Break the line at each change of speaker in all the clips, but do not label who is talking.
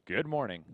Good morning.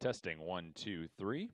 Testing 1, 2, 3.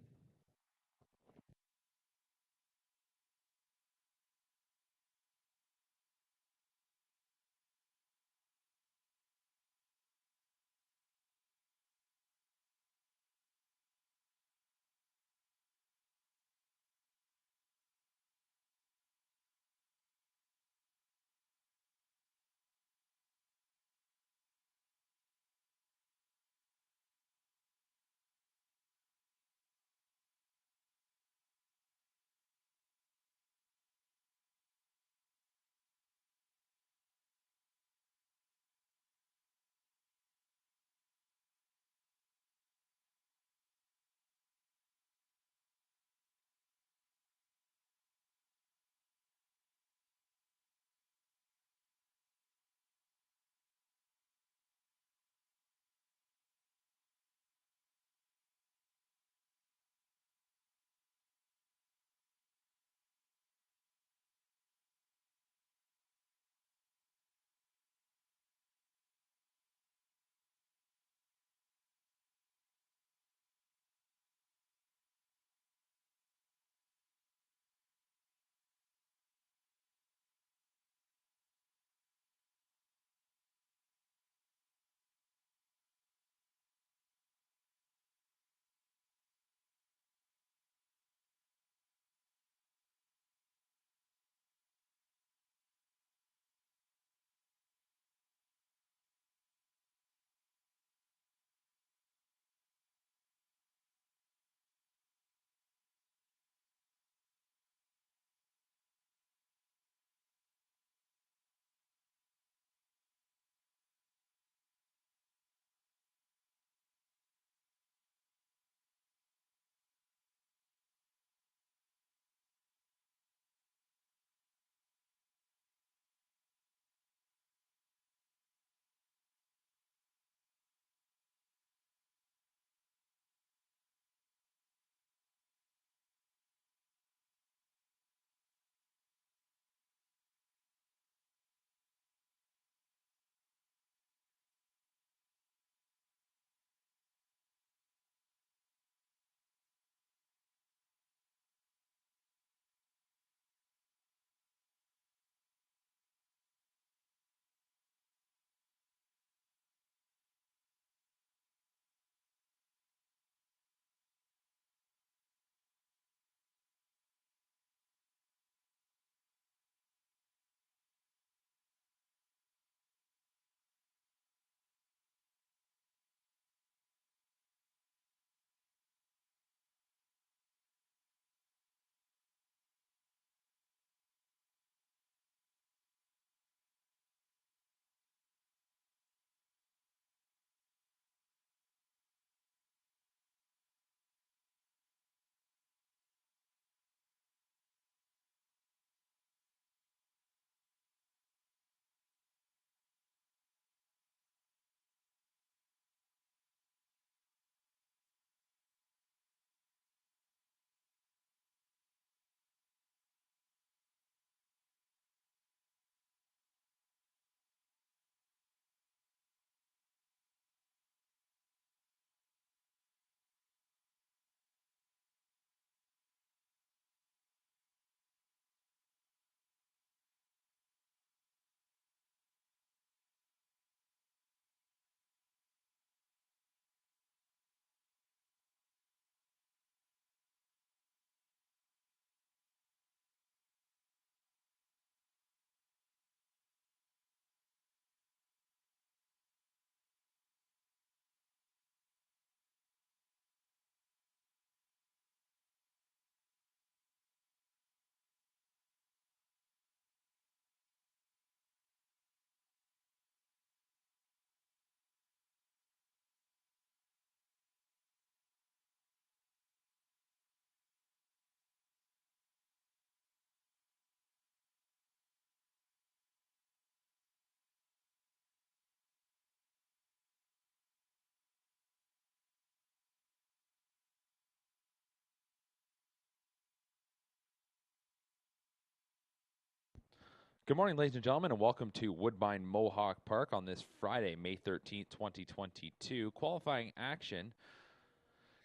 Good morning, ladies and gentlemen, and welcome to Woodbine Mohawk Park on this Friday, May 13th, 2022. Qualifying action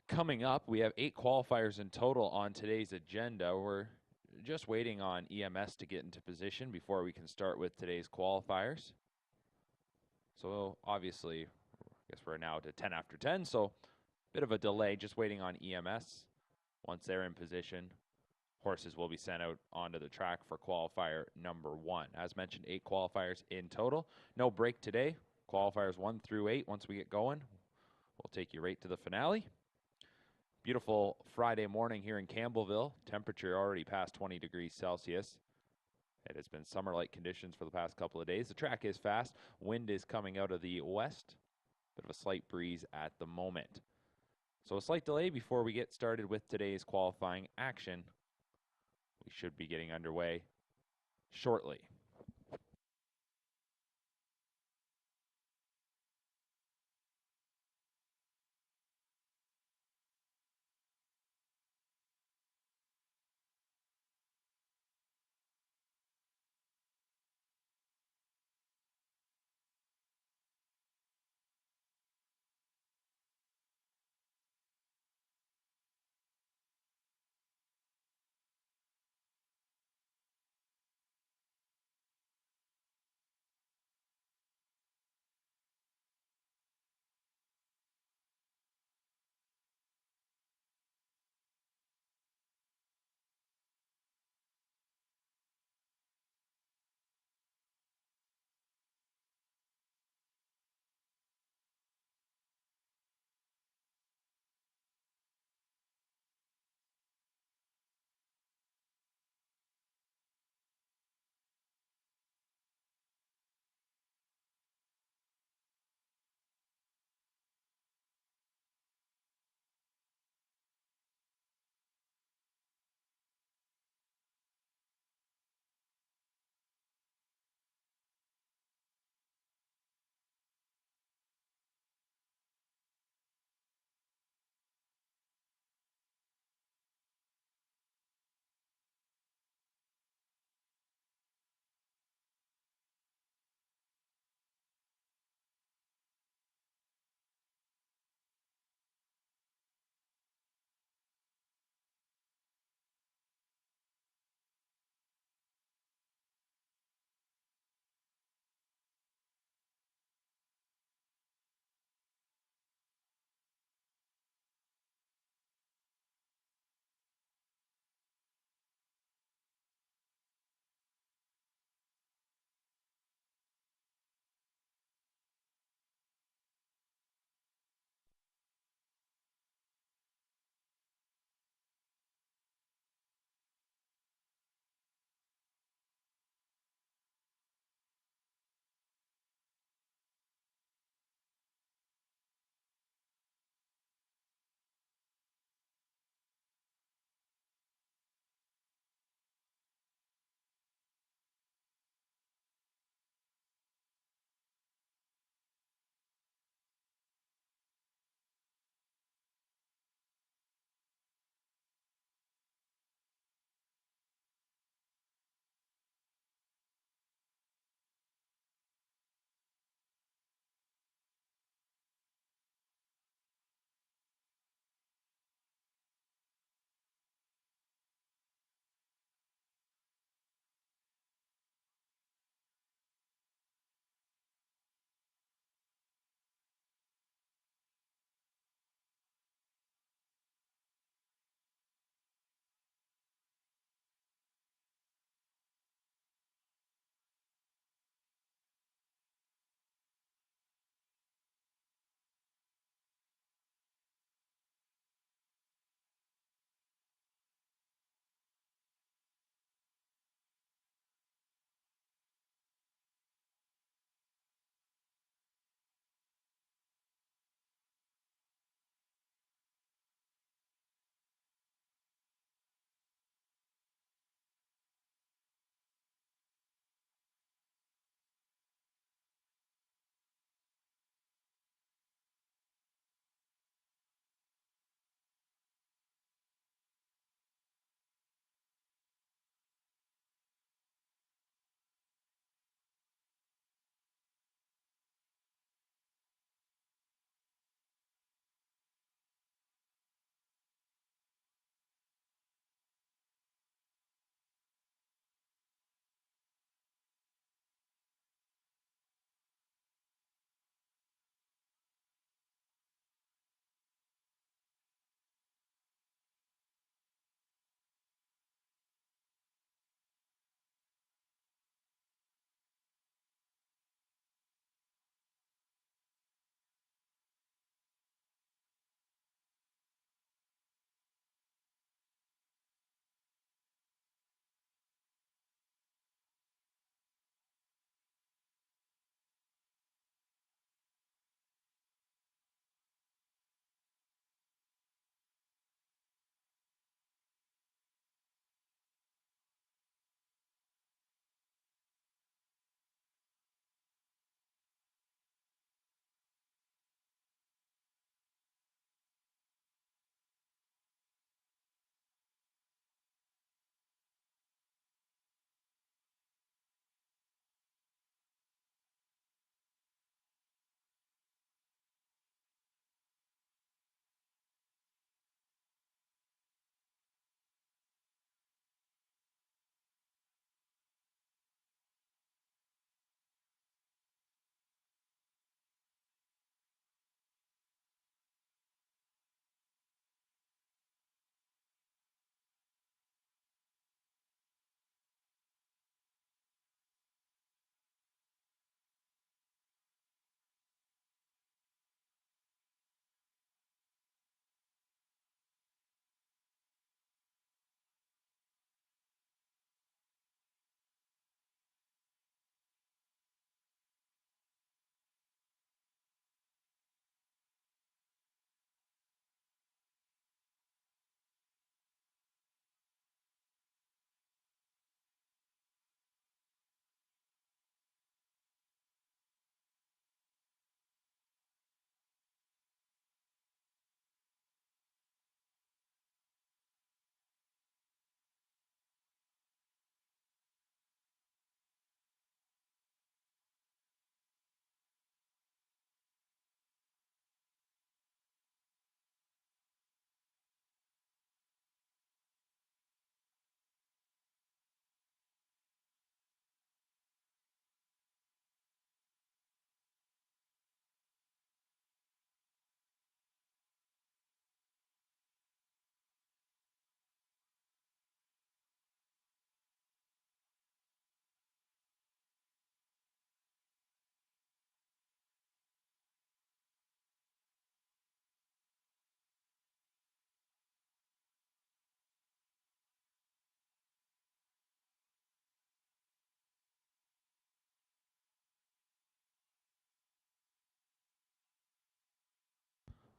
Coming up, we have 8 qualifiers in total on today's agenda. We're just waiting on EMS to get into position before we can start with today's qualifiers. So obviously, I guess we're now to 10 after 10, so bit of a delay, just waiting on EMS. Once they're in position, horses will be sent out onto the track for qualifier number 1. As mentioned, 8 qualifiers in total. No break today. Qualifiers 1 through 8, once we get going, we'll take you right to the finale. Beautiful Friday morning here in Campbellville. Temperature already past 20 degrees Celsius. It has been summer-like conditions for the past couple of days. The track is fast. Wind is coming out of the west. Bit of a slight breeze at the moment. So a slight delay before we get started with today's qualifying action. We should be getting underway shortly.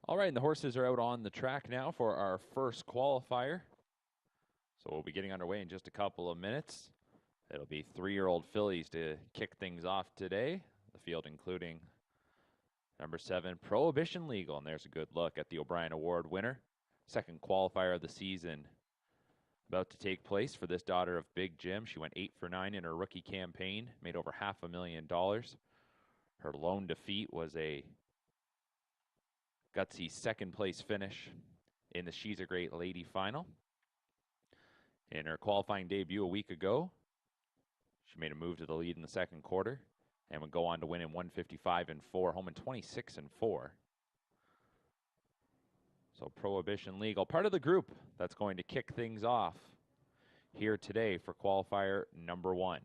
All right, and the horses are out on the track now for our first qualifier. So we'll be getting underway in just a couple of minutes. It'll be 3-year-old fillies to kick things off today. The field including number 7, Prohibition Legal. And there's a good look at the O'Brien Award winner. Second qualifier of the season about to take place for this daughter of Big Jim. She went 8 for 9 in her rookie campaign, made over $500,000. Her lone defeat was a gutsy second place finish in the She's a Great Lady final. In her qualifying debut a week ago, she made a move to the lead in the second quarter and would go on to win in 155 and 4, home in 26 and 4. So Prohibition Legal, part of the group that's going to kick things off here today for qualifier number 1.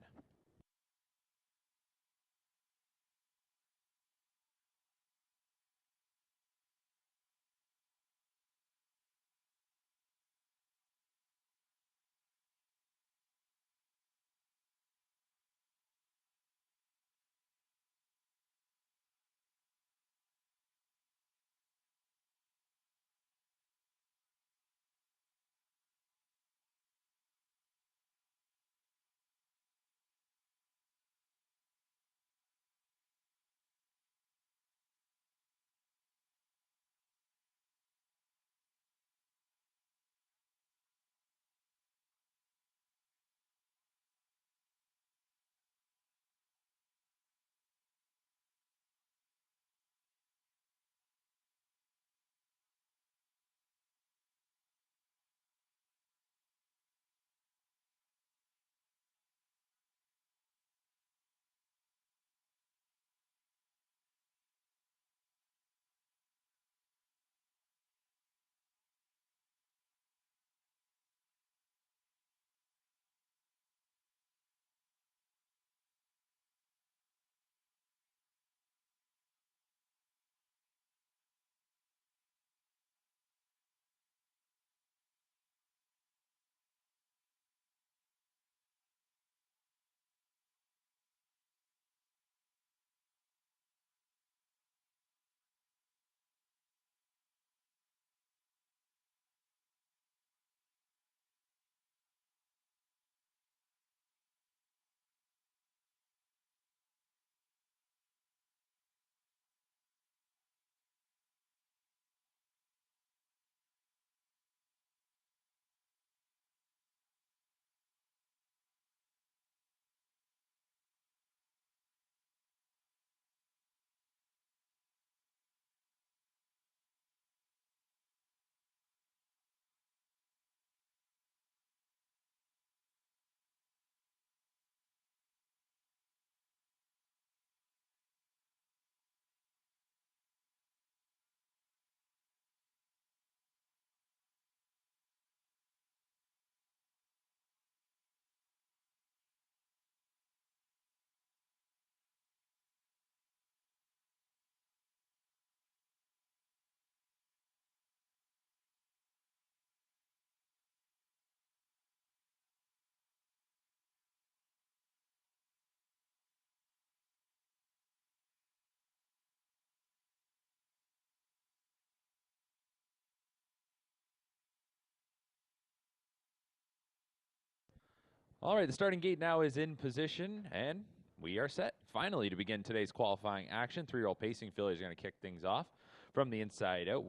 All right, the starting gate now is in position, and we are set finally to begin today's qualifying action. 3-year-old pacing fillies are going to kick things off from the inside out.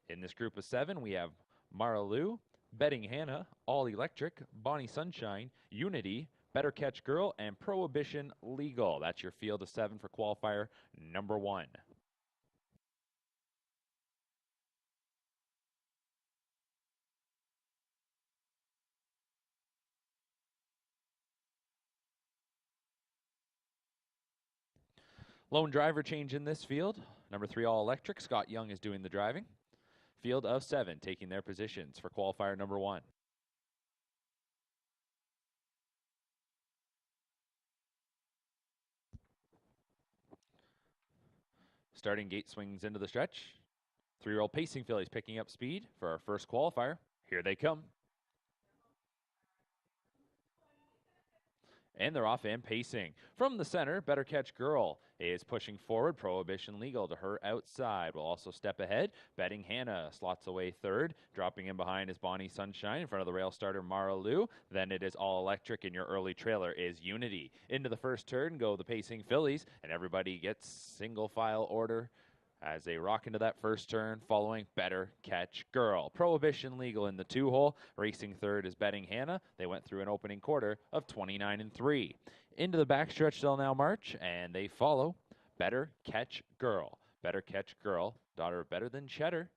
In this group of 7, we have Mara Lou, Betting Hannah, All Electric, Bonnie Sunshine, Unity, Better Catch Girl, and Prohibition Legal. That's your field of 7 for qualifier number 1. Lone driver change in this field. Number 3, All Electric. Scott Young is doing the driving. Field of 7 taking their positions for qualifier number 1. Starting gate swings into the stretch. 3-year-old pacing fillies picking up speed for our first qualifier. Here they come. And they're off and pacing. From the center, Better Catch Girl is pushing forward. Prohibition Legal to her outside. Will also step ahead. Betting Hannah slots away third. Dropping in behind is Bonnie Sunshine in front of the rail starter Mara Lou. Then it is All Electric, and your early trailer is Unity. Into the first turn go the pacing fillies, and everybody gets single file order as they rock into that first turn, following Better Catch Girl. Prohibition Legal in the 2-hole. Racing third is Betting Hannah. They went through an opening quarter of 29-3. Into the backstretch they'll now march, and they follow Better Catch Girl. Better Catch Girl, daughter of Better Than Cheddar,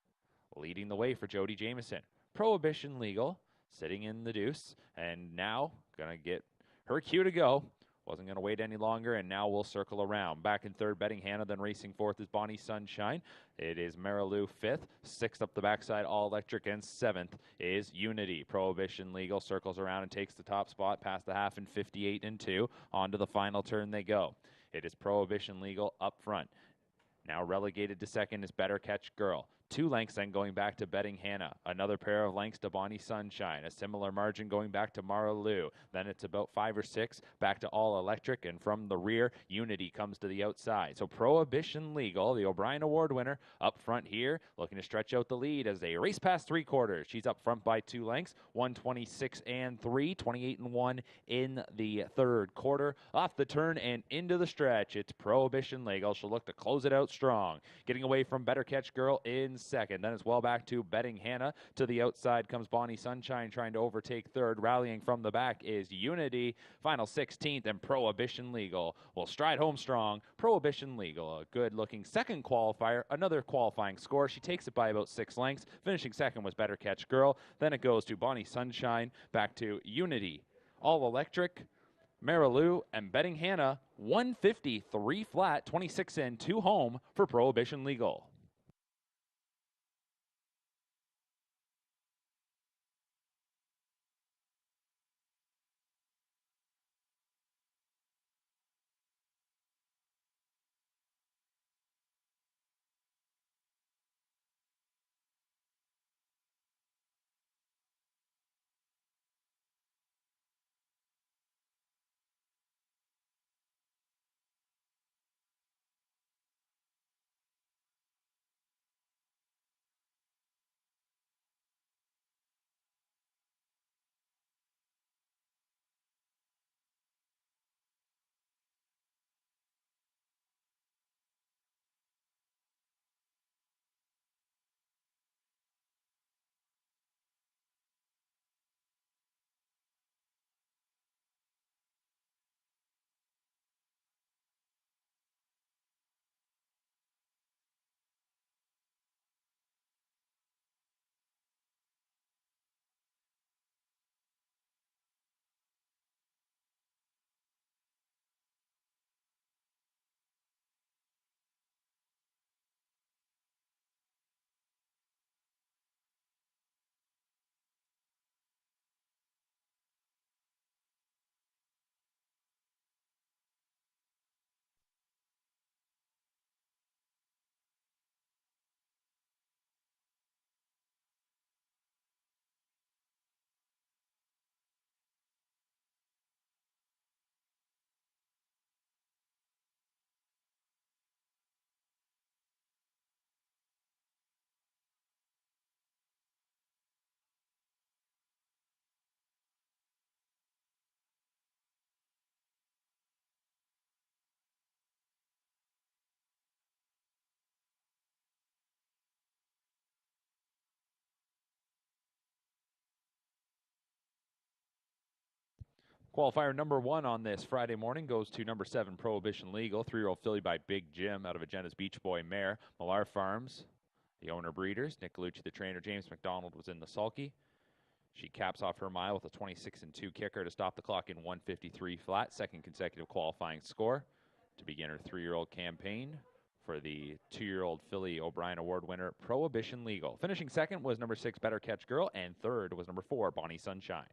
leading the way for Jody Jamieson. Prohibition Legal sitting in the deuce, and now gonna get her cue to go. Wasn't going to wait any longer, and now we'll circle around. Back in third, Betting Hannah, then racing fourth is Bonnie Sunshine. It is Marilou fifth. Sixth up the backside, All Electric, and seventh is Unity. Prohibition Legal circles around and takes the top spot past the half in 58-2. On to the final turn they go. It is Prohibition Legal up front. Now relegated to second is Better Catch Girl. 2 lengths then going back to Betting Hannah. Another pair of lengths to Bonnie Sunshine. A similar margin going back to Mara Lou. Then it's about 5 or 6 back to All Electric. And from the rear, Unity comes to the outside. So Prohibition Legal, the O'Brien Award winner, up front here, looking to stretch out the lead as they race past 3 quarters. She's up front by 2 lengths, 126-3, 28-1 in the third quarter. Off the turn and into the stretch, it's Prohibition Legal. She'll look to close it out strong. Getting away from Better Catch Girl in second. Then it's well back to Betting Hannah. To the outside comes Bonnie Sunshine trying to overtake third. Rallying from the back is Unity. Final 16th, and Prohibition Legal will stride home strong. Prohibition Legal, a good looking second qualifier. Another qualifying score. She takes it by about 6 lengths. Finishing second was Better Catch Girl. Then it goes to Bonnie Sunshine, back to Unity. All Electric, Marilou, and Betting Hannah. 153 flat, 26 in, 2 home for Prohibition Legal. Qualifier number 1 on this Friday morning goes to number 7, Prohibition Legal, 3-year-old filly by Big Jim out of Agenda's Beach Boy mare. Millar Farms, the owner breeders. Nick Colucci, the trainer. James McDonald was in the sulky. She caps off her mile with a 26-2 kicker to stop the clock in 153 flat. Second consecutive qualifying score to begin her 3-year-old campaign for the 2-year-old filly O'Brien Award winner, Prohibition Legal. Finishing second was number 6, Better Catch Girl, and third was number 4, Bonnie Sunshine.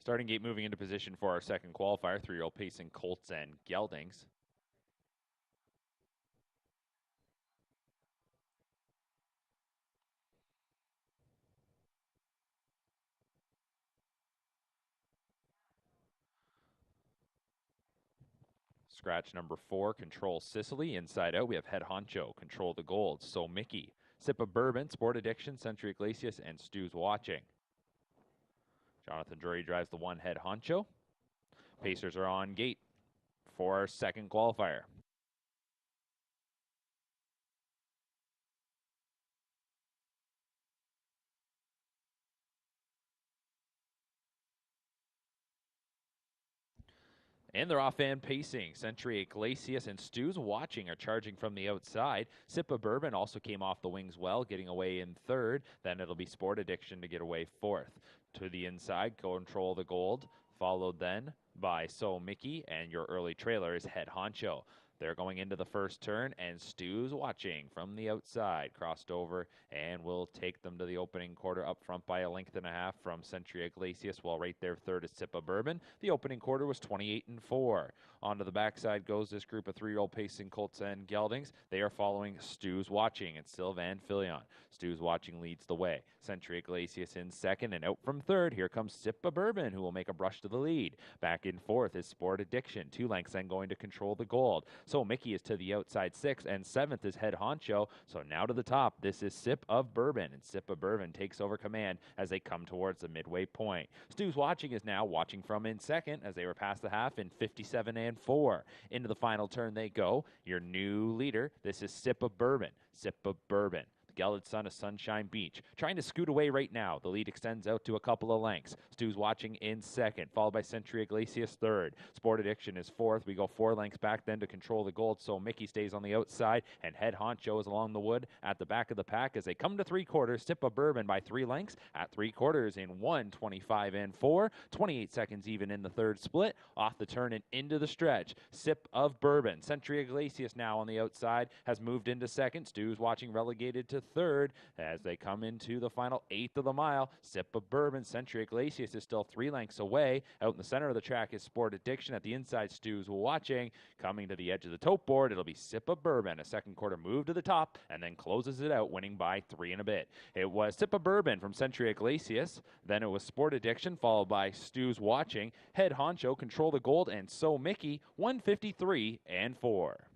Starting gate moving into position for our second qualifier, 3-year-old pacing colts and geldings. Scratch number 4, Control Sicily. Inside out, we have Head Honcho, Control the Gold, So Mickey, Sip of Bourbon, Sport Addiction, Century Iglesias, and Stu's Watching. Jonathan Drury drives the 1 Head Honcho. Pacers are on gate for our second qualifier. And they're off and pacing. Century Iglesias and Stu's Watching are charging from the outside. Sip of Bourbon also came off the wings well, getting away in third. Then it'll be Sport Addiction to get away fourth. To the inside, Control the Gold, followed then by So Mickey, and your early trailer is Head Honcho. They're going into the first turn, and Stu's Watching from the outside. Crossed over and will take them to the opening quarter up front by a length and a half from Century Iglesias, while right there third is Sip of Bourbon. The opening quarter was 28-4. Onto the backside goes this group of 3-year-old pacing colts and geldings. They are following Stu's Watching and Sylvan Filion. Stu's Watching leads the way. Century Iglesias in second, and out from third, here comes Sip of Bourbon, who will make a brush to the lead. Back in fourth is Sport Addiction. 2 lengths then going to Control the Gold. So Mickey is to the outside 6th, and 7th is Head Honcho. So now to the top, this is Sip of Bourbon, and Sip of Bourbon takes over command as they come towards the midway point. Stu's Watching is now watching from in second as they were past the half in 57-4. Into the final turn they go. Your new leader, this is Sip of Bourbon. Sip of Bourbon. Gelded Son of Sunshine Beach. Trying to scoot away right now. The lead extends out to a couple of lengths. Stu's Watching in second, followed by Century Iglesias third. Sport Addiction is fourth. We go 4 lengths back then to Control the Gold, so Mickey stays on the outside, and Head Honcho is along the wood at the back of the pack as they come to 3/4. Sip of Bourbon by 3 lengths at 3/4 in 1:25-4. 28 seconds even in the third split. Off the turn and into the stretch. Sip of Bourbon. Century Iglesias now on the outside has moved into second. Stu's Watching relegated to third as they come into the final 1/8 of the mile. Sip of Bourbon. Century Iglesias is still 3 lengths away. Out in the center of the track is Sport Addiction. At the inside, Stu's Watching. Coming to the edge of the tote board, it'll be Sip of Bourbon. A second quarter move to the top and then closes it out, winning by 3 and a bit. It was Sip of Bourbon from Century Iglesias. Then it was Sport Addiction, followed by Stu's Watching, Head Honcho, Control the Gold, and So Mickey, 153-4.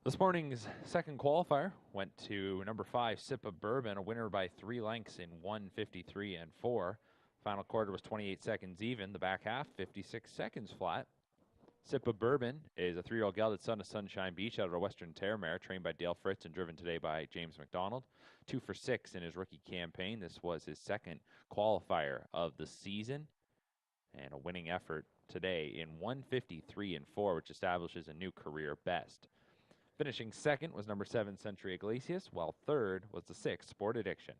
This morning's second qualifier went to number 5, Sip of Bourbon, a winner by 3 lengths in 1:53 and 4. Final quarter was 28 seconds even. The back half, 56 seconds flat. Sip of Bourbon is a 3-year-old gelded son of Sunshine Beach out of a Western Terrier, trained by Dale Fritz and driven today by James McDonald. 2 for 6 in his rookie campaign. This was his second qualifier of the season, and a winning effort today in 1:53 and 4, which establishes a new career best. Finishing second was number 7, Century Iglesias, while third was the 6, Sport Addiction.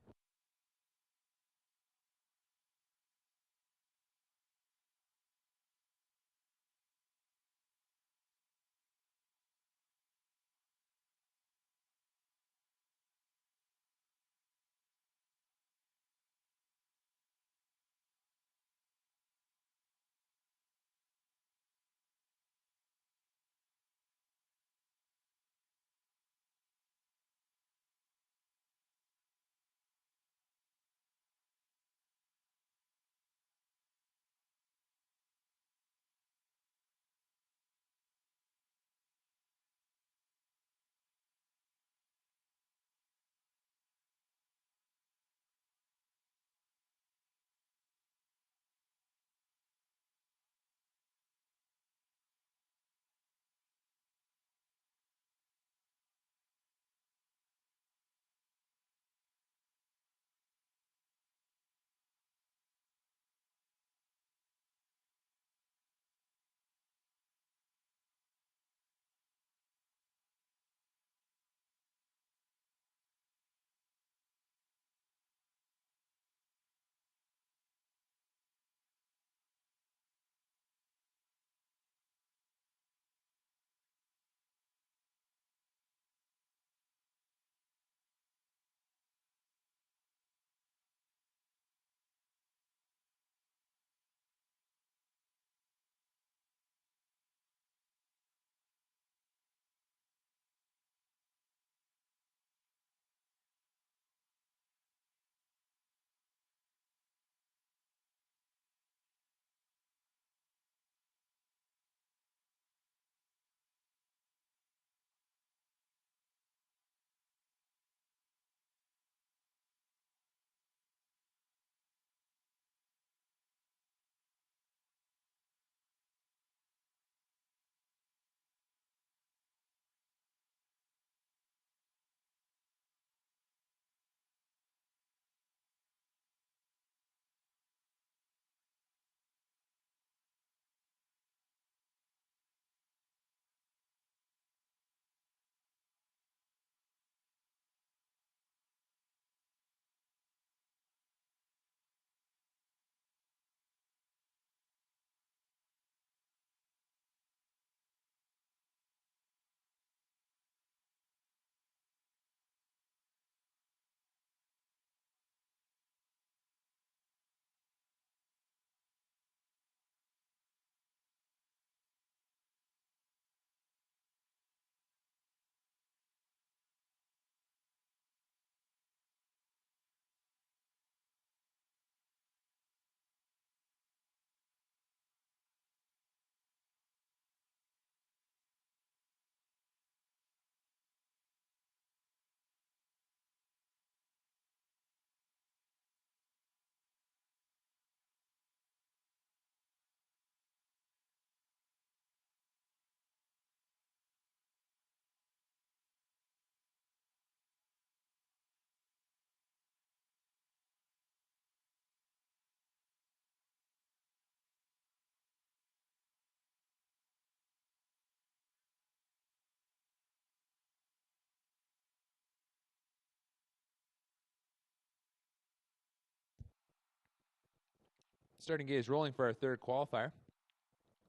Starting gate is rolling for our third qualifier.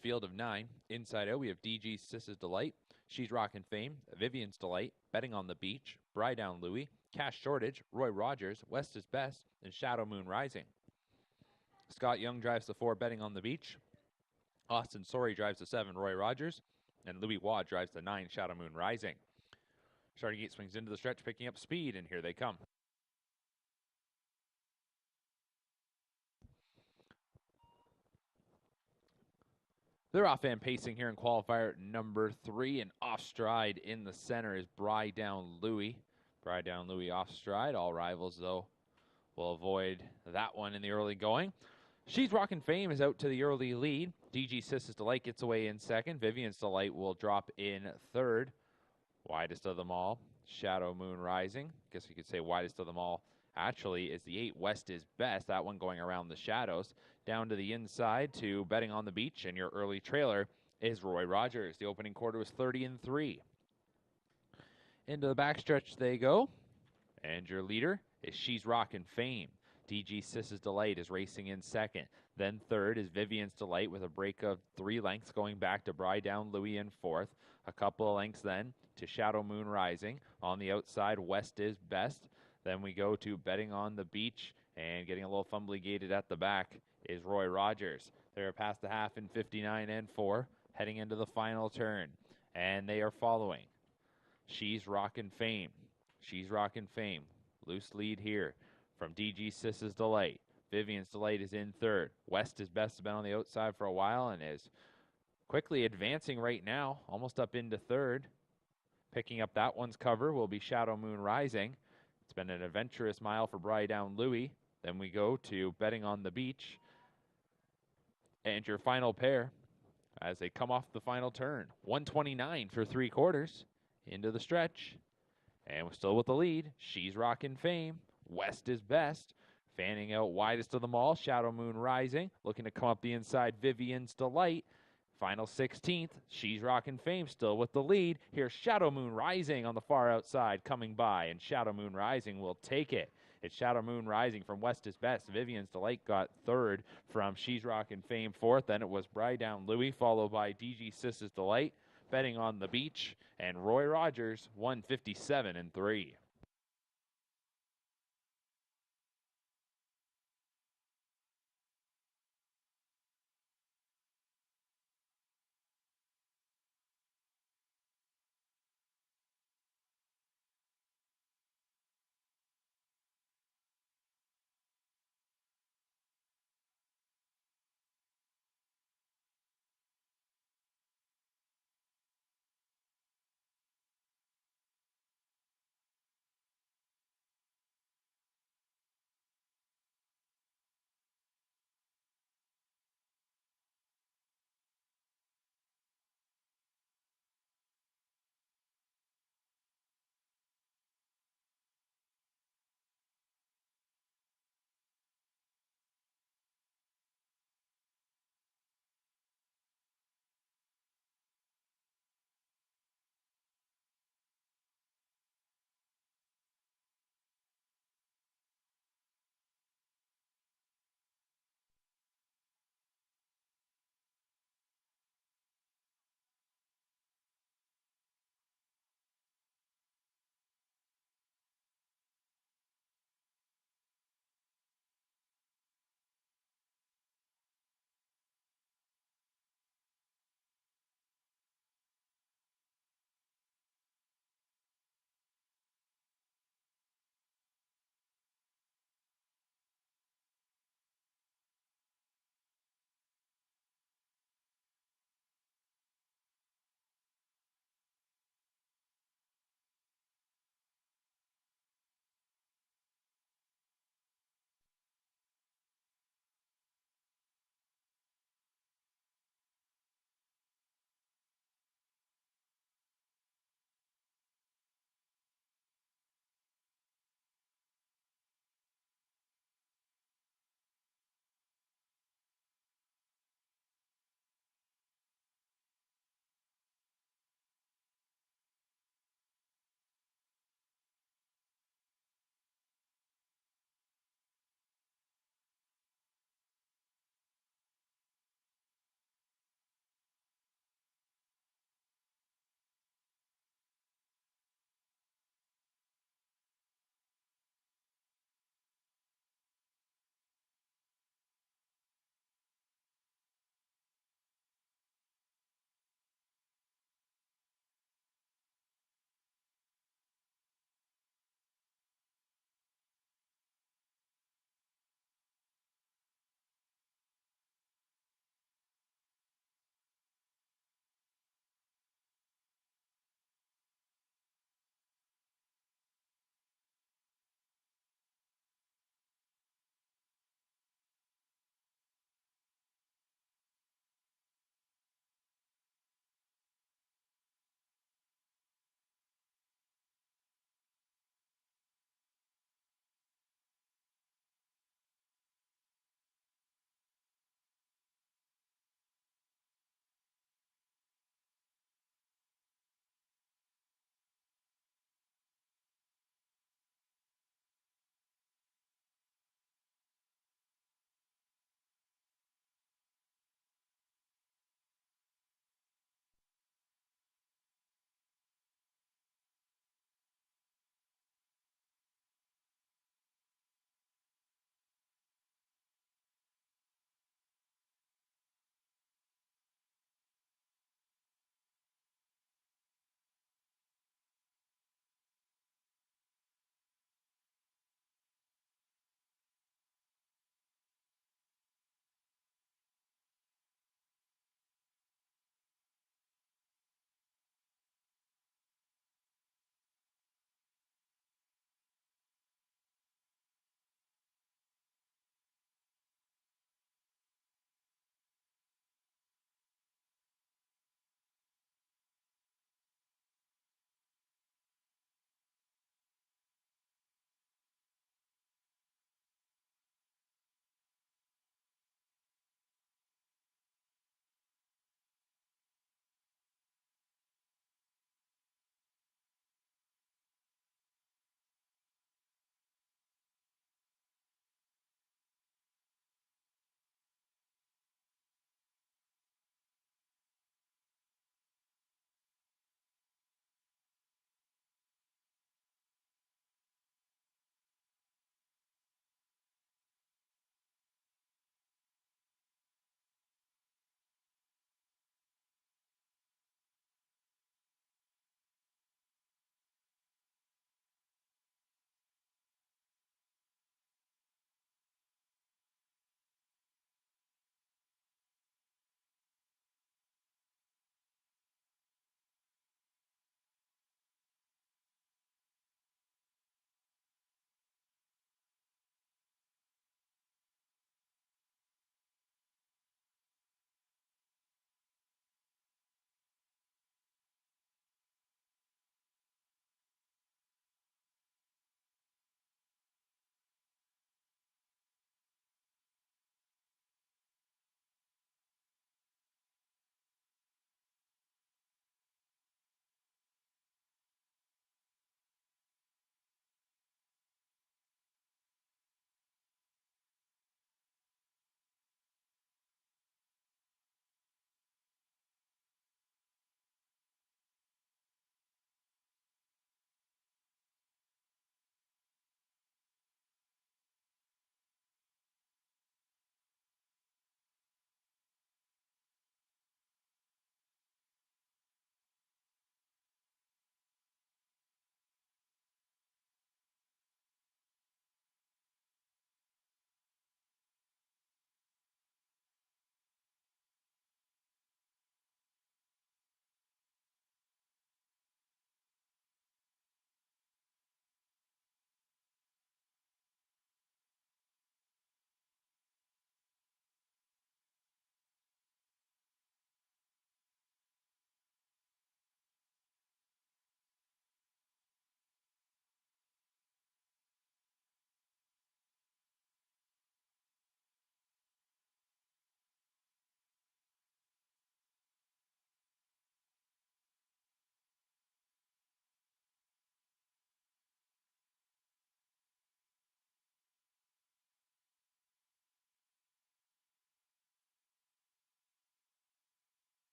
Field of 9. Inside out, we have DG Sis's Delight, She's Rockin' Fame, Vivian's Delight, Betting on the Beach, Down Louie, Cash Shortage, Roy Rogers, West is Best, and Shadow Moon Rising. Scott Young drives the 4, Betting on the Beach. Austin Sorey drives the 7, Roy Rogers. And Louis Waugh drives the 9, Shadow Moon Rising. Starting gate swings into the stretch, picking up speed, and here they come. They're off-hand pacing here in qualifier number 3, and off stride in the center is Bry Down Louie. Bry Down Louie off stride. All rivals, though, will avoid that one in the early going. She's Rockin' Fame is out to the early lead. DG Sis's Delight gets away in second. Vivian's Delight will drop in third. Widest of them all, Shadow Moon Rising. Guess you could say widest of them all actually is the 8 West is Best. That one going around the shadows. Down to the inside to Betting on the Beach, and your early trailer is Roy Rogers. The opening quarter was 30-3. Into the backstretch they go, and your leader is She's Rockin' Fame. DG Sis's Delight is racing in second. Then third is Vivian's Delight with a break of 3 lengths going back to Bry Down Louie in fourth. A couple of lengths then to Shadow Moon Rising. On the outside, West is Best. Then we go to Betting on the Beach, and getting a little fumbly gated at the back is Roy Rogers. They're past the half in 59-4, heading into the final turn. And they are following She's Rockin' Fame. She's Rockin' Fame. Loose lead here from DG Sis's Delight. Vivian's Delight is in third. West is Best has been on the outside for a while and is quickly advancing right now, almost up into third. Picking up that one's cover will be Shadow Moon Rising. It's been an adventurous mile for Bry Down Louie. Then we go to Betting on the Beach. And your final pair as they come off the final turn. 129 for 3/4 into the stretch. And we're still with the lead. She's Rockin' Fame. West is Best. Fanning out widest of them all. Shadow Moon Rising. Looking to come up the inside. Vivian's Delight. Final 16th. She's Rockin' Fame still with the lead. Here's Shadow Moon Rising on the far outside coming by. And Shadow Moon Rising will take it. It's Shadow Moon Rising from West is Best. Vivian's Delight got third from She's Rockin' Fame fourth. Then it was Bry Down Louie followed by DG Sis's Delight. Betting on the Beach. And Roy Rogers 157-3.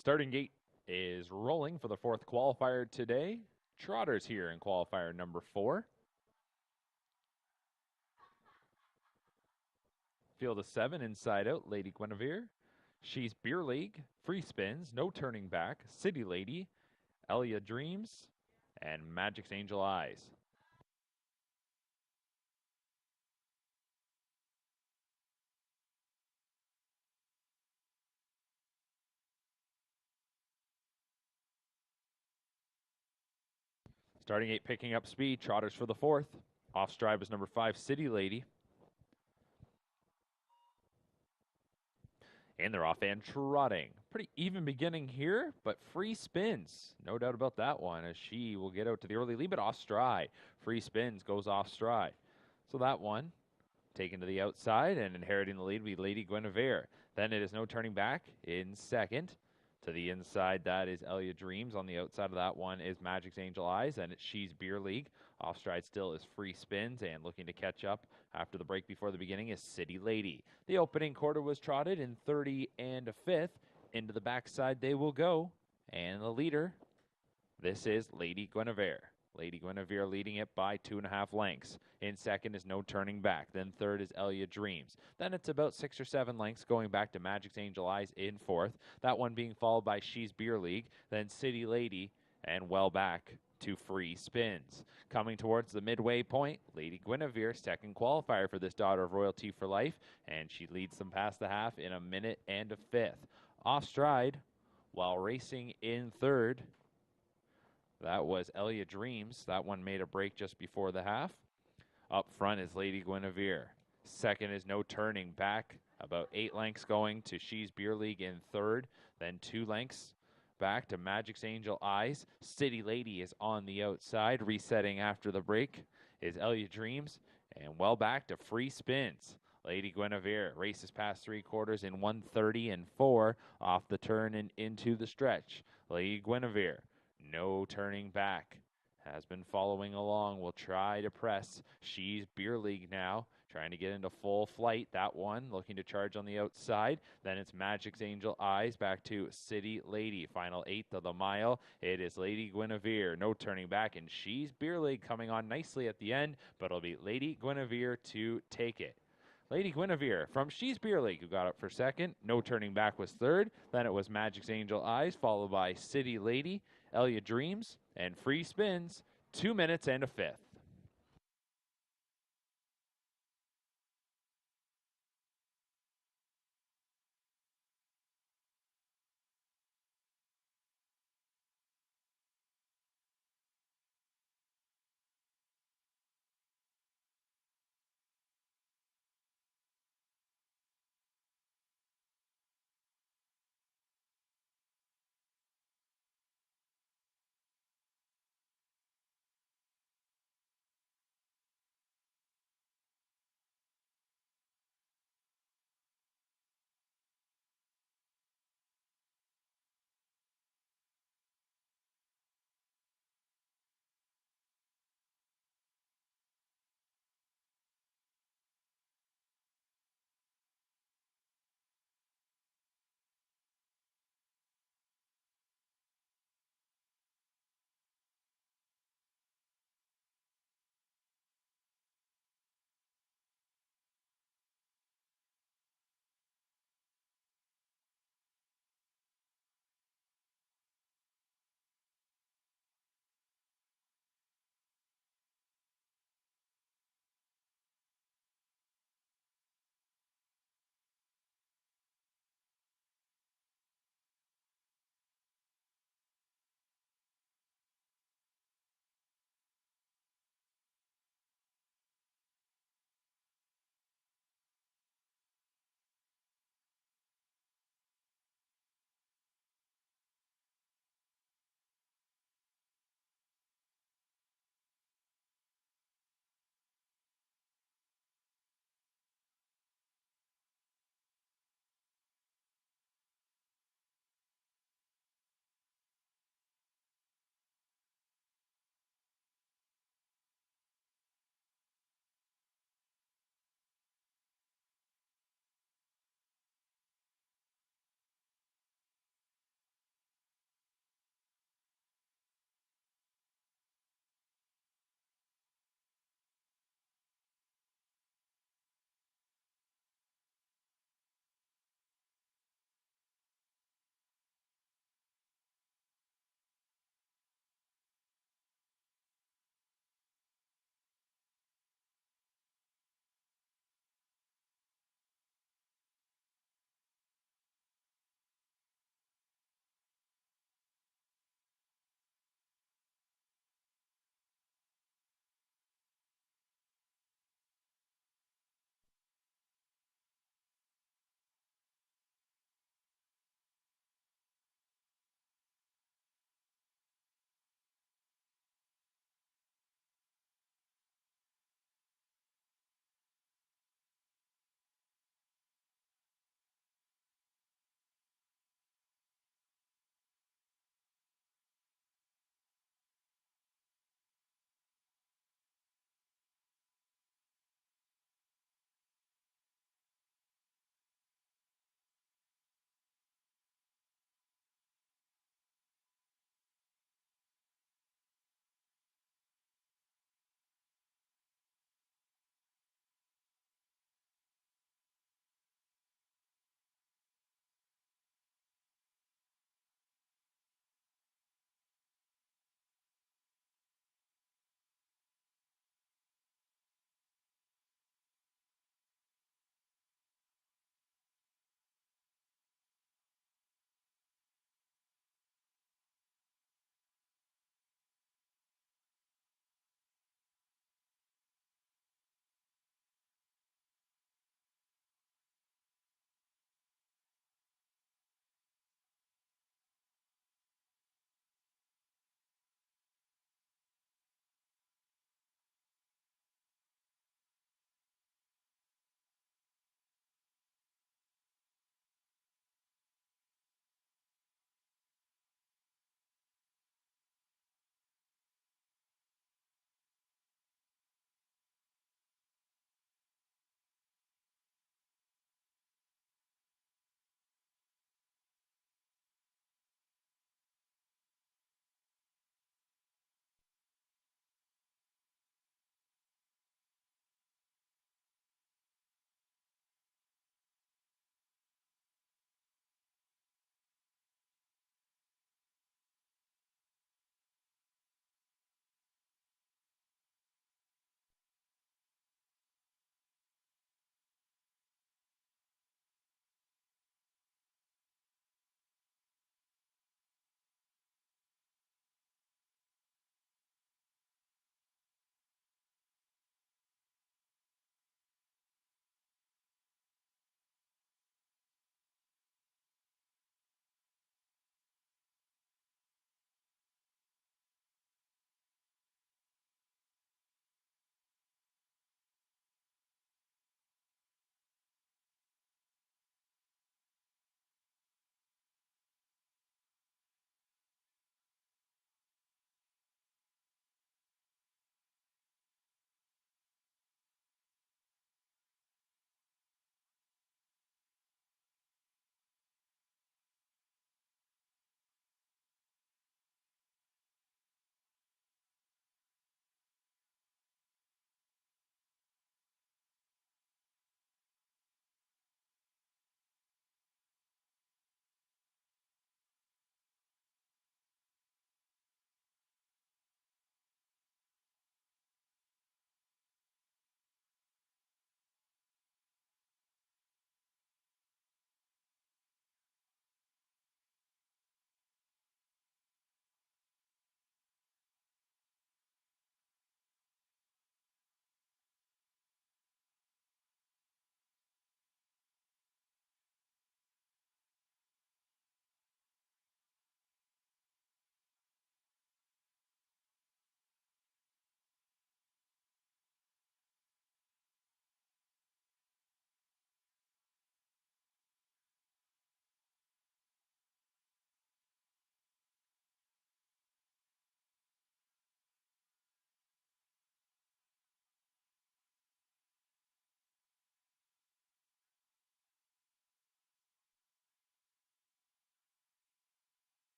Starting gate is rolling for the fourth qualifier today. Trotters here in qualifier number 4. Field of 7 inside out, Lady Guinevere. She's Beer League, Free Spins, No Turning Back, City Lady, Elia Dreams, and Magic's Angel Eyes. Starting gate picking up speed, Trotters for the fourth. Off stride was number 5, City Lady. And they're off and trotting. Pretty even beginning here, but Free Spins. No doubt about that one, as she will get out to the early lead, but off stride. Free Spins goes off stride. So that one taken to the outside and inheriting the lead will be Lady Guinevere. Then it is No Turning Back in second. To the inside, that is Elia Dreams. On the outside of that one is Magic's Angel Eyes, and She's Beer League. Off stride still is Free Spins, and looking to catch up after the break before the beginning is City Lady. The opening quarter was trotted in 30 and a fifth. Into the backside they will go, and the leader, this is Lady Guinevere. Lady Guinevere leading it by 2.5 lengths. In second is No Turning Back. Then third is Elia Dreams. Then it's about 6 or 7 lengths going back to Magic's Angel Eyes in fourth. That one being followed by She's Beer League. Then City Lady and well back to Free Spins. Coming towards the midway point, Lady Guinevere, second qualifier for this Daughter of Royalty for Life, and she leads them past the half in a minute and a fifth. Off stride, while racing in third, that was Elia Dreams. That one made a break just before the half. Up front is Lady Guinevere. Second is No Turning Back. About 8 lengths going to She's Beer League in third. Then 2 lengths back to Magic's Angel Eyes. City Lady is on the outside. Resetting after the break is Elia Dreams. And well back to Free Spins. Lady Guinevere races past 3/4 in 1:30 and 4 off the turn and into the stretch. Lady Guinevere, No Turning Back, has been following along. Will try to press. She's Beer League now, trying to get into full flight. That one looking to charge on the outside. Then it's Magic's Angel Eyes back to City Lady. Final 1/8 of the mile. It is Lady Guinevere, No Turning Back, and She's Beer League coming on nicely at the end, but it'll be Lady Guinevere to take it. Lady Guinevere from She's Beer League, who got up for second. No Turning Back was third. Then it was Magic's Angel Eyes, followed by City Lady, Elia Dreams, and Free Spins. 2 minutes and a fifth.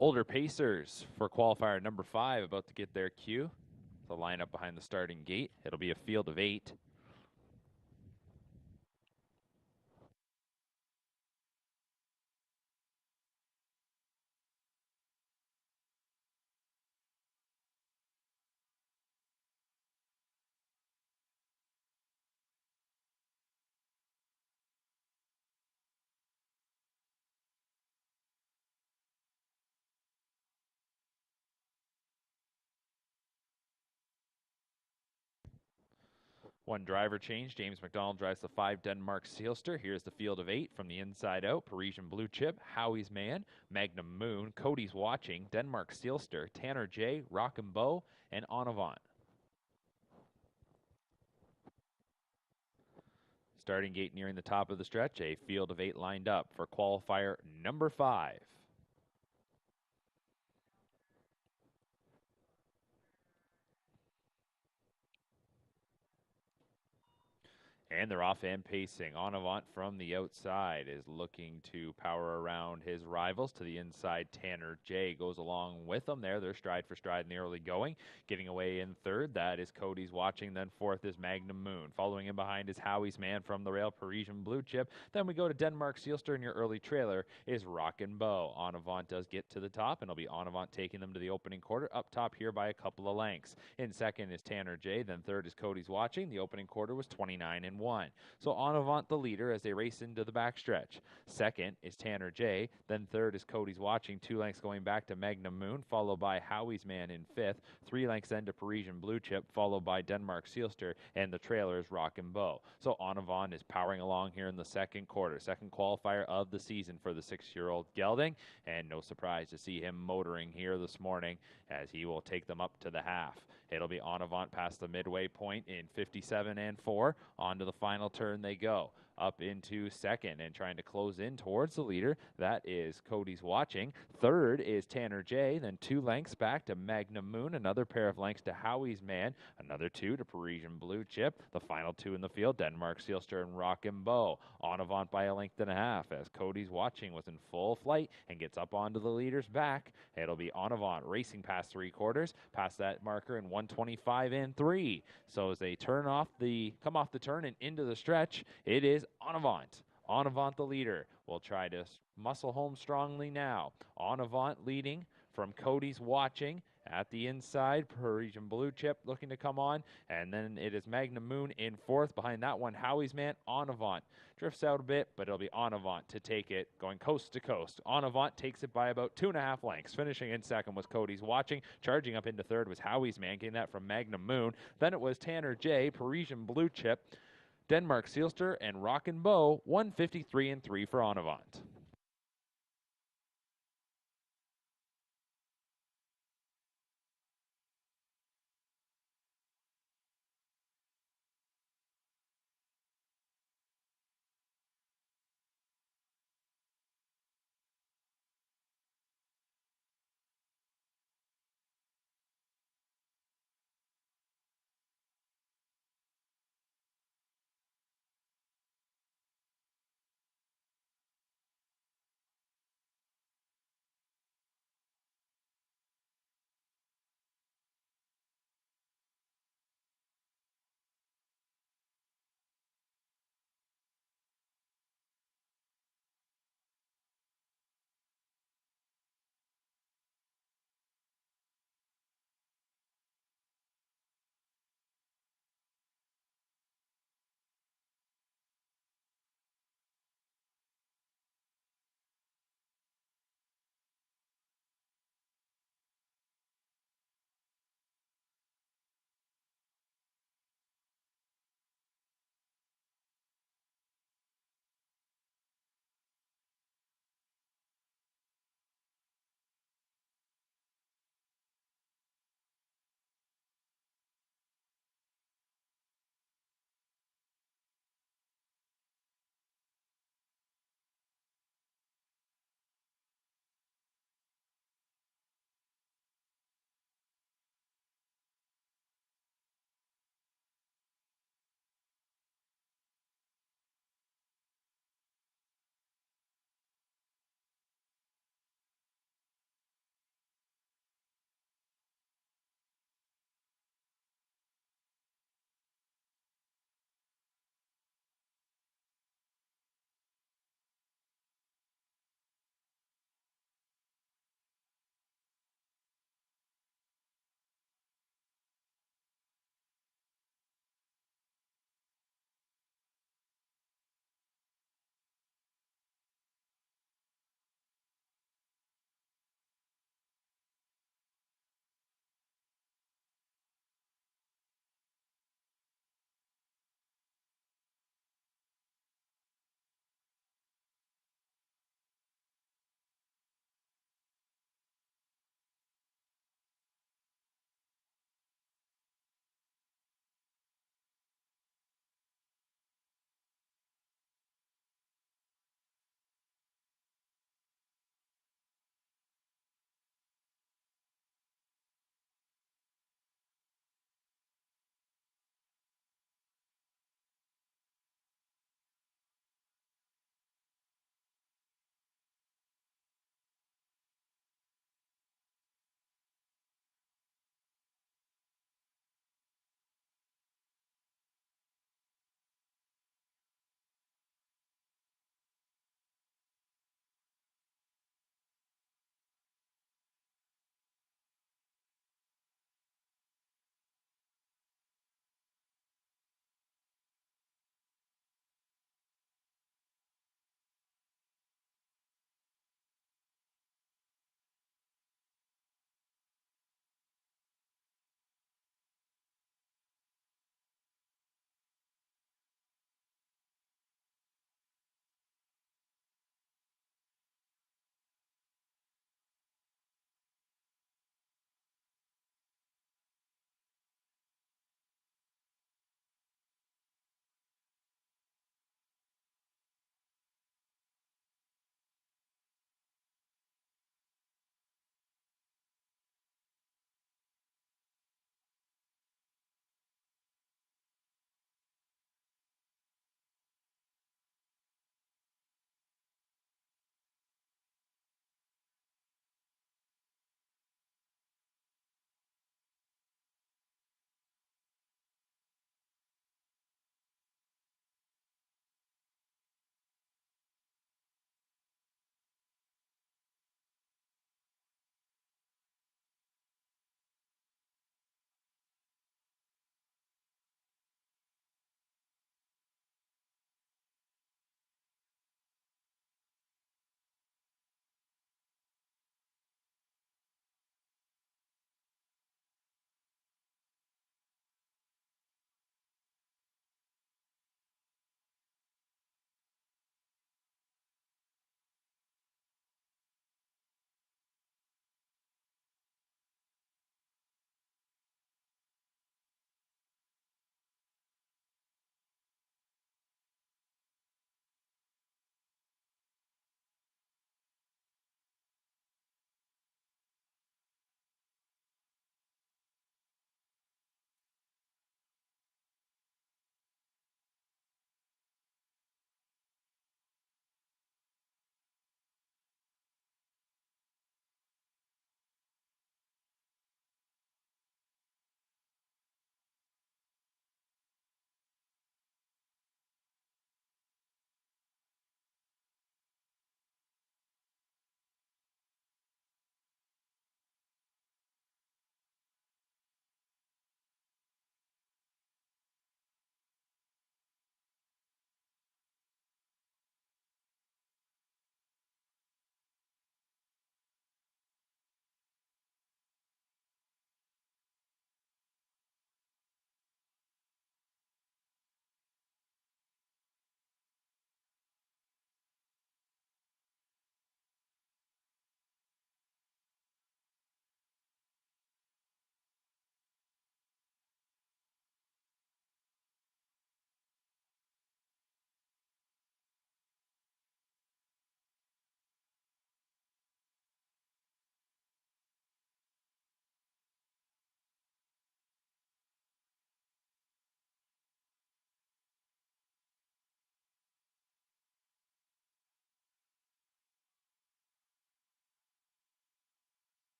Older Pacers for qualifier number 5 about to get their cue. The lineup behind the starting gate. It'll be a field of 8. One driver change. James McDonald drives the 5 Denmark Sealster. Here's the field of 8 from the inside out. Parisian Blue Chip, Howie's Man, Magnum Moon, Cody's Watching, Denmark Sealster, Tanner J, Rockin' Bow, and En Avant. Starting gate nearing the top of the stretch. A field of 8 lined up for qualifier number 5. And they're off and pacing. En Avant from the outside is looking to power around his rivals to the inside. Tanner J goes along with them there. They're stride for stride in the early going. Getting away in third, that is Cody's Watching. Then fourth is Magnum Moon. Following in behind is Howie's Man from the rail, Parisian Blue Chip. Then we go to Denmark Sealster, and your early trailer is Rockin' Bow. En Avant does get to the top, and it'll be En Avant taking them to the opening quarter. Up top here by a couple of lengths. In second is Tanner J. Then third is Cody's Watching. The opening quarter was 29-1. So En Avant the leader as they race into the backstretch. Second is Tanner J. Then third is Cody's Watching. 2 lengths going back to Magnum Moon, followed by Howie's Man in fifth. 3 lengths then to Parisian Blue Chip, followed by Denmark Sealster, and the trailer is Rockin' Bow. So En Avant is powering along here in the second quarter. Second qualifier of the season for the 6-year-old gelding, and no surprise to see him motoring here this morning as he will take them up to the half. It'll be En Avant past the midway point in 57-4. On to the final turn they go. Up into second and trying to close in towards the leader. That is Cody's Watching. Third is Tanner J. Then 2 lengths back to Magnum Moon. Another pair of lengths to Howie's Man. Another 2 to Parisian Blue Chip. The final 2 in the field, Denmark Sealster and Rockin' Bow. En Avant by a length and a half as Cody's Watching was in full flight and gets up onto the leader's back. It'll be En Avant racing past 3/4, past that marker in 125-3. So as they come off the turn and into the stretch, it is En Avant. En Avant the leader will try to muscle home strongly now. En Avant leading from Cody's Watching. At the inside, Parisian Blue Chip looking to come on. And then it is Magnum Moon in fourth. Behind that one, Howie's Man, En Avant. Drifts out a bit, but it'll be En Avant to take it, going coast to coast. En Avant takes it by about 2.5 lengths. Finishing in second was Cody's Watching. Charging up into third was Howie's Man, getting that from Magnum Moon. Then it was Tanner J, Parisian Blue Chip, Denmark Sealster, and Rockin' Bow. 153-3 for En Avant.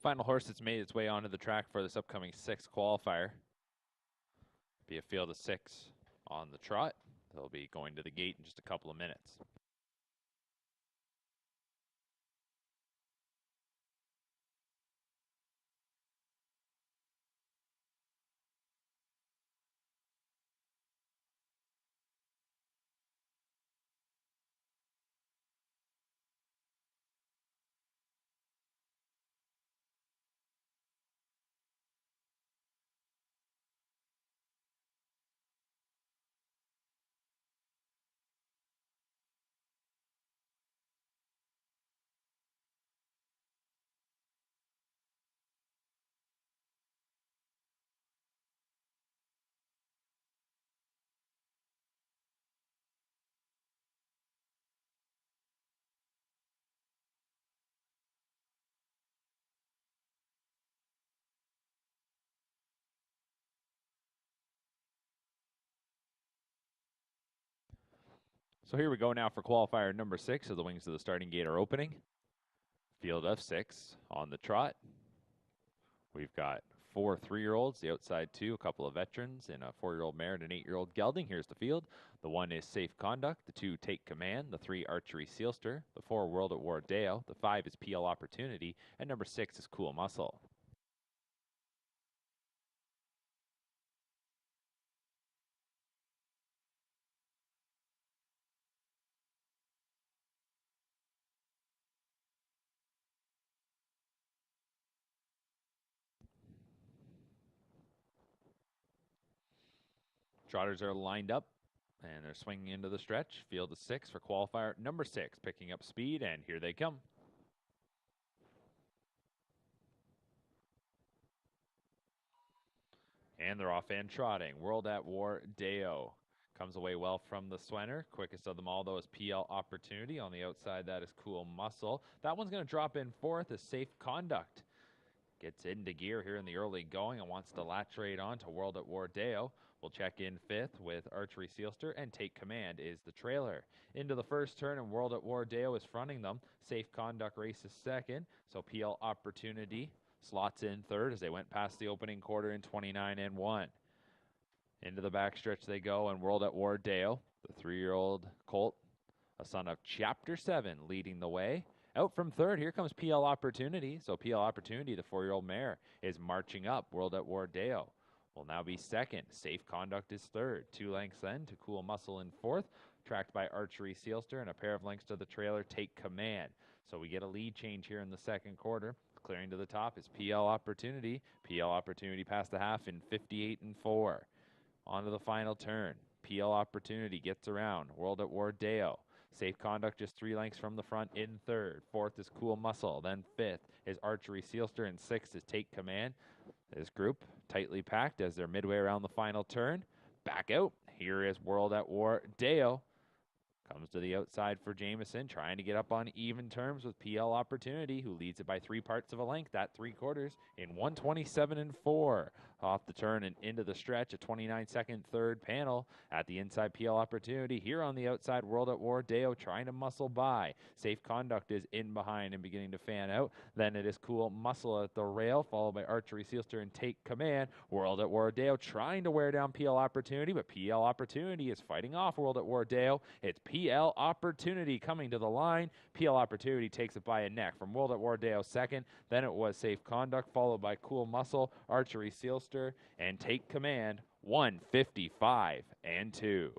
Final horse that's made its way onto the track for this upcoming 6th qualifier. Be a field of 6 on the trot. They'll be going to the gate in just a couple of minutes. So here we go now for qualifier number 6 as the wings of the starting gate are opening. Field of 6 on the trot. We've got 4 3-year-olds, the outside 2, a couple of veterans, and a 4-year-old mare and an 8-year-old gelding. Here's the field. The 1 is Safe Conduct, the 2 Take Command, the 3 Archery Sealster, the 4 World at War Deo, the 5 is PL Opportunity, and number 6 is Cool Muscle. Trotters are lined up, and they're swinging into the stretch. Field of 6 for qualifier number 6, picking up speed, and here they come. And they're off and trotting. World at War Deo comes away well from the Swenner. Quickest of them all, though, is PL Opportunity. On the outside, that is Cool Muscle. That one's going to drop in 4th is Safe Conduct. Gets into gear here in the early going and wants to latch right on to World at War Deo. We'll check in 5th with Archery Sealster, and Take Command is the trailer. Into the first turn, and World at War Deo is fronting them. Safe Conduct races 2nd, so PL Opportunity slots in 3rd as they went past the opening quarter in 29 and 1. Into the backstretch they go, and World at War Deo, the 3-year-old colt, a son of Chapter 7, leading the way. Out from 3rd, here comes PL Opportunity. So PL Opportunity, the 4-year-old mare, is marching up. World at War Deo will now be 2nd. Safe Conduct is 3rd. 2 lengths then to Cool Muscle in 4th, tracked by Archery Sealster, and a pair of lengths to the trailer, Take Command. So we get a lead change here in the 2nd quarter. Clearing to the top is PL Opportunity. PL Opportunity past the half in 58 and 4. On to the final turn. PL Opportunity gets around. World at War Deo. Safe Conduct just 3 lengths from the front in 3rd. 4th is Cool Muscle. Then 5th is Archery Sealster, and 6th is Take Command. This group tightly packed as they're midway around the final turn. Back out. Here is World at War Deo. Comes to the outside for Jameson, trying to get up on even terms with PL Opportunity, who leads it by 3 parts of a length at 3/4 in 127 and 4. Off the turn and into the stretch, a 29-second third panel. At the inside, PL Opportunity. Here on the outside, World at War Deo trying to muscle by. Safe Conduct is in behind and beginning to fan out. Then it is Cool Muscle at the rail, followed by Archery Sealster and Take Command. World at War Deo trying to wear down PL Opportunity, but PL Opportunity is fighting off World at War Deo. It's PL Opportunity coming to the line. PL Opportunity takes it by a neck from World at War Deo 2nd. Then it was Safe Conduct, followed by Cool Muscle, Archery Sealster, and Take Command. 155 and 2.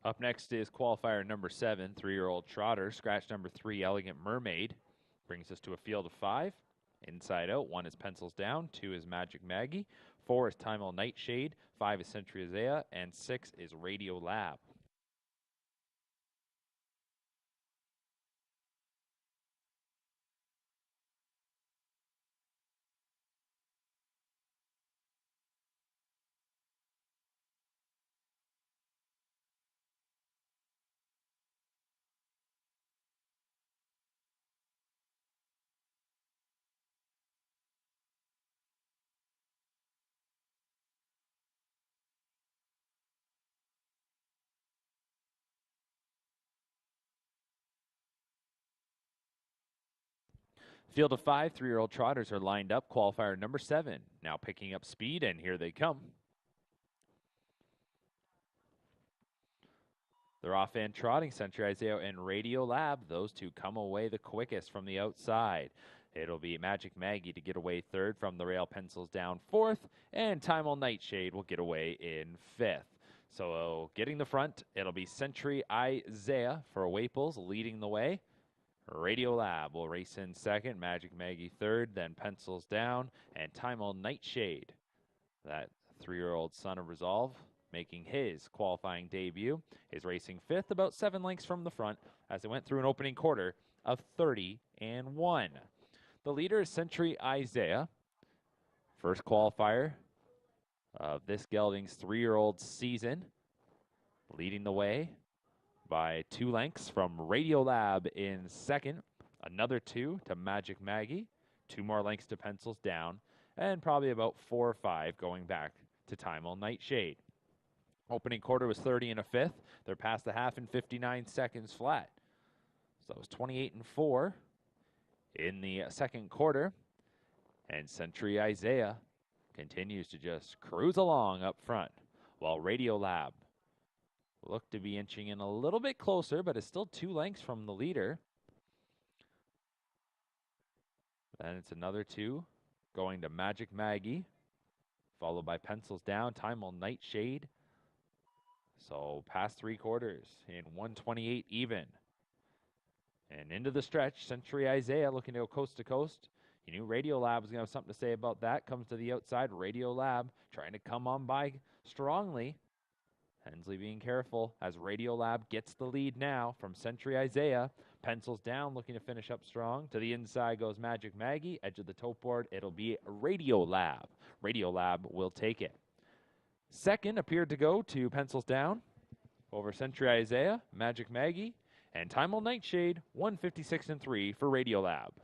Up next is qualifier number 7, 3-year-old trotter. Scratch number 3, Elegant Mermaid. Brings us to a field of 5. Inside out, 1 is Pencils Down, 2 is Magic Maggie, 4 is Timal Nightshade, 5 is Century Isaiah, and 6 is Radio Lab. Field of 5, 3-year-old trotters are lined up. Qualifier number 7, now picking up speed, and here they come. They're off and trotting. Century Isaiah and Radio Lab. Those two come away the quickest from the outside. It'll be Magic Maggie to get away 3rd, from the rail, Pencils Down 4th, and Timal Nightshade will get away in 5th. So getting the front, it'll be Century Isaiah for Waples leading the way. Radio Lab will race in 2nd, Magic Maggie 3rd, then Pencils Down, and Timal Nightshade, that 3-year-old son of Resolve, making his qualifying debut, is racing 5th, about 7 lengths from the front, as it went through an opening quarter of 30-1. The leader is Century Isaiah, first qualifier of this gelding's 3-year-old season, leading the way by 2 lengths from Radio Lab in 2nd, another 2 to Magic Maggie, 2 more lengths to Pencils Down, and probably about 4 or 5 going back to Timal Nightshade. Opening quarter was 30 1/5. They're past the half in 59 seconds flat. So that was 28-4 in the 2nd quarter. And Century Isaiah continues to just cruise along up front, while Radio Lab looked to be inching in a little bit closer, but is still 2 lengths from the leader. Then it's another 2 going to Magic Maggie, followed by Pencils Down, Timal Nightshade. So past 3 quarters in 128 even. And into the stretch, Century Isaiah looking to go coast to coast. You knew Radio Lab was going to have something to say about that. Comes to the outside, Radio Lab trying to come on by strongly. Hensley being careful as Radio Lab gets the lead now from Century Isaiah. Pencils Down looking to finish up strong. To the inside goes Magic Maggie. Edge of the tote board, it'll be Radio Lab. Radio Lab will take it. 2nd appeared to go to Pencils Down over Century Isaiah, Magic Maggie, and Timal Nightshade, 156-3 for Radio Lab.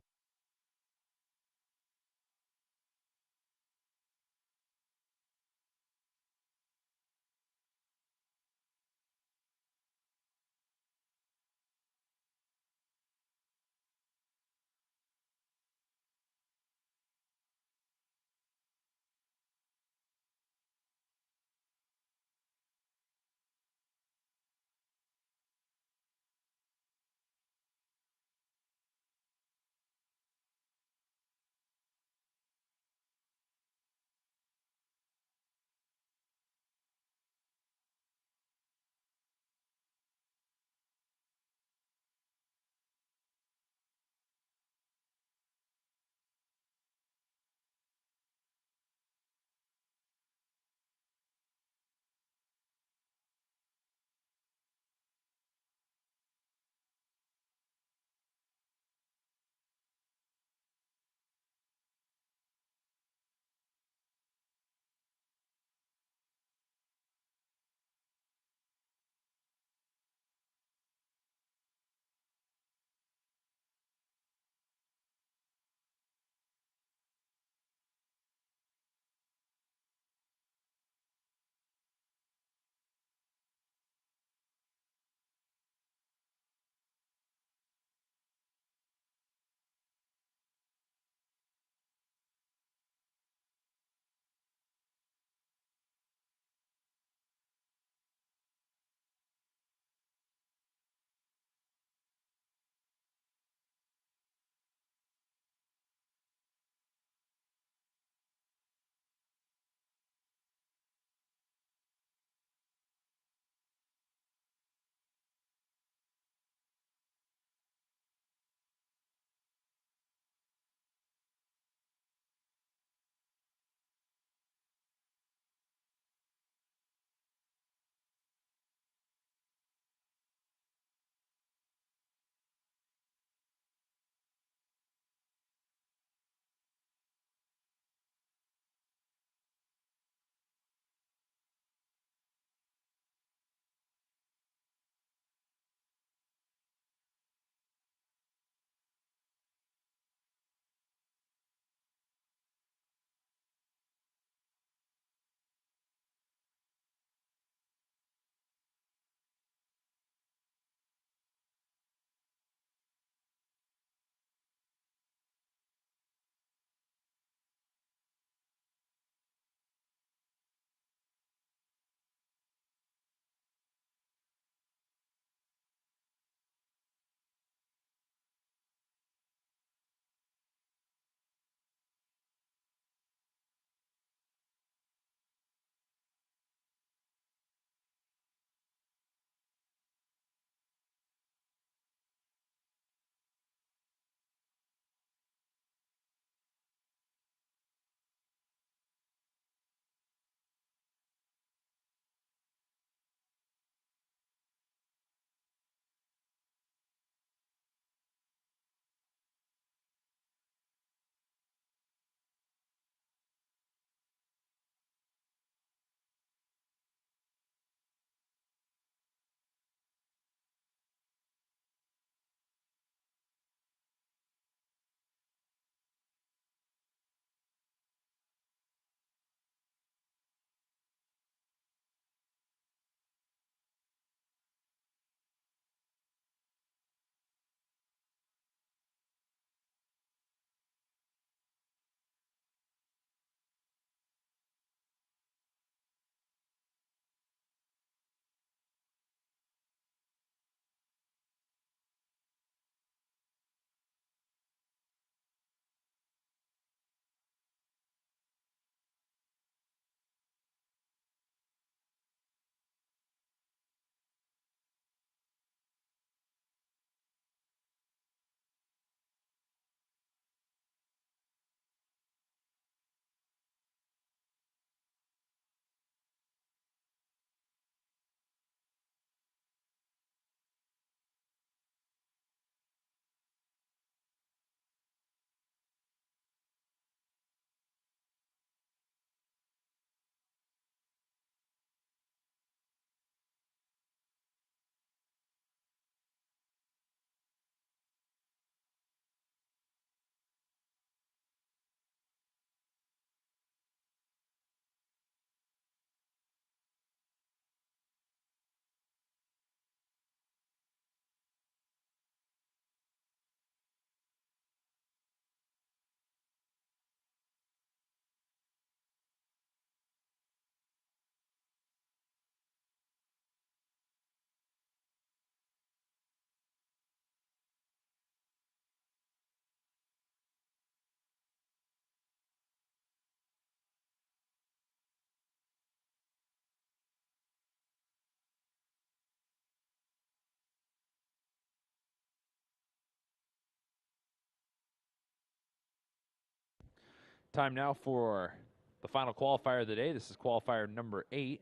Time now for the final qualifier of the day. This is qualifier number 8.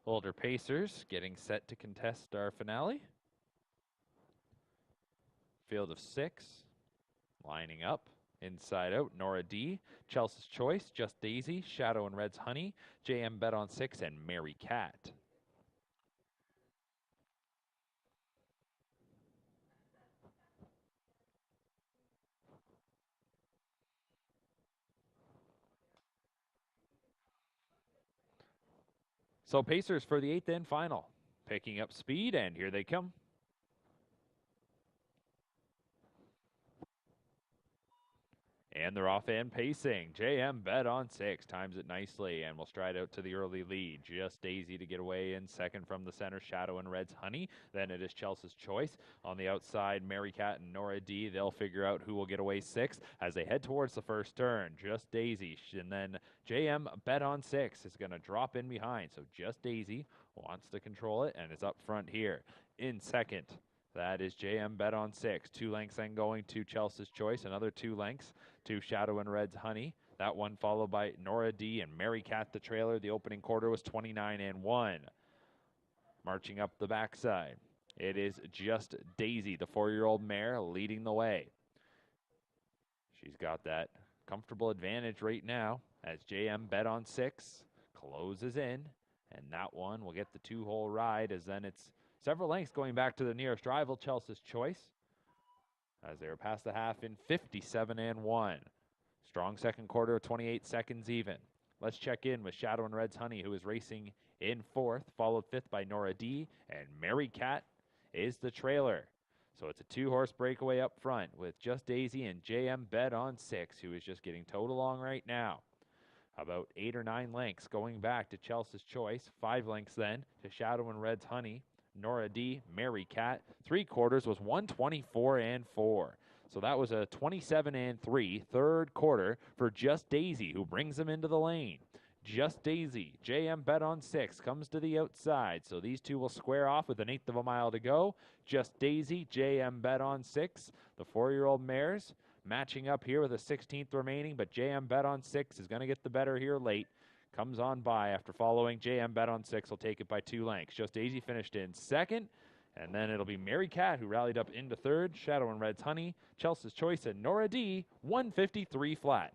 Older Pacers getting set to contest our finale. Field of 6. Lining up. Inside out, Nora D, Chelsea's Choice, Just Daisy, Shadow and Red's Honey, JM Bet on 6, and Mary Cat. So Pacers for the 8th and final. Picking up speed, and here they come. And they're off and pacing. JM Bet on 6, times it nicely, and will stride out to the early lead. Just Daisy to get away in second from the center, Shadow and Red's Honey. Then it is Chelsea's Choice. On the outside, Mary Cat and Nora D. They'll figure out who will get away 6 as they head towards the first turn. Just Daisy, and then JM Bet on 6 is going to drop in behind. So Just Daisy wants to control it, and is up front here. In second, that is JM Bet on 6. 2 lengths then going to Chelsea's Choice. Another 2 lengths to Shadow and Red's Honey. That one followed by Nora D and Mary Cat, the trailer. The opening quarter was 29-1. Marching up the backside, it is Just Daisy, the 4-year-old mare, leading the way. She's got that comfortable advantage right now as JM Bet on 6 closes in. And that one will get the 2-hole ride, as then it's several lengths going back to the nearest rival, Chelsea's Choice, as they were past the half in 57-1. Strong second quarter of 28 seconds even. Let's check in with Shadow and Red's Honey, who is racing in 4th, followed 5th by Nora D, and Mary Cat is the trailer. So it's a 2-horse breakaway up front with Just Daisy and JM Bet on 6, who is just getting towed along right now. About 8 or 9 lengths going back to Chelsea's Choice. 5 lengths then to Shadow and Red's Honey. Nora D, Mary Cat. 3 quarters was 124-4. So that was a 27-3 third quarter for Just Daisy, who brings them into the lane. Just Daisy, JM Bet on 6, comes to the outside. So these two will square off with 1/8 of a mile to go. Just Daisy, JM Bet on 6, the 4-year-old mares matching up here with a 16th remaining, but JM Bet on 6 is going to get the better here late. Comes on by after following. JM Bet on 6 will take it by 2 lengths. Just Daisy finished in second, and then it'll be Mary Cat who rallied up into third. Shadow and Red's Honey, Chelsea's Choice, and Nora D, 153 flat.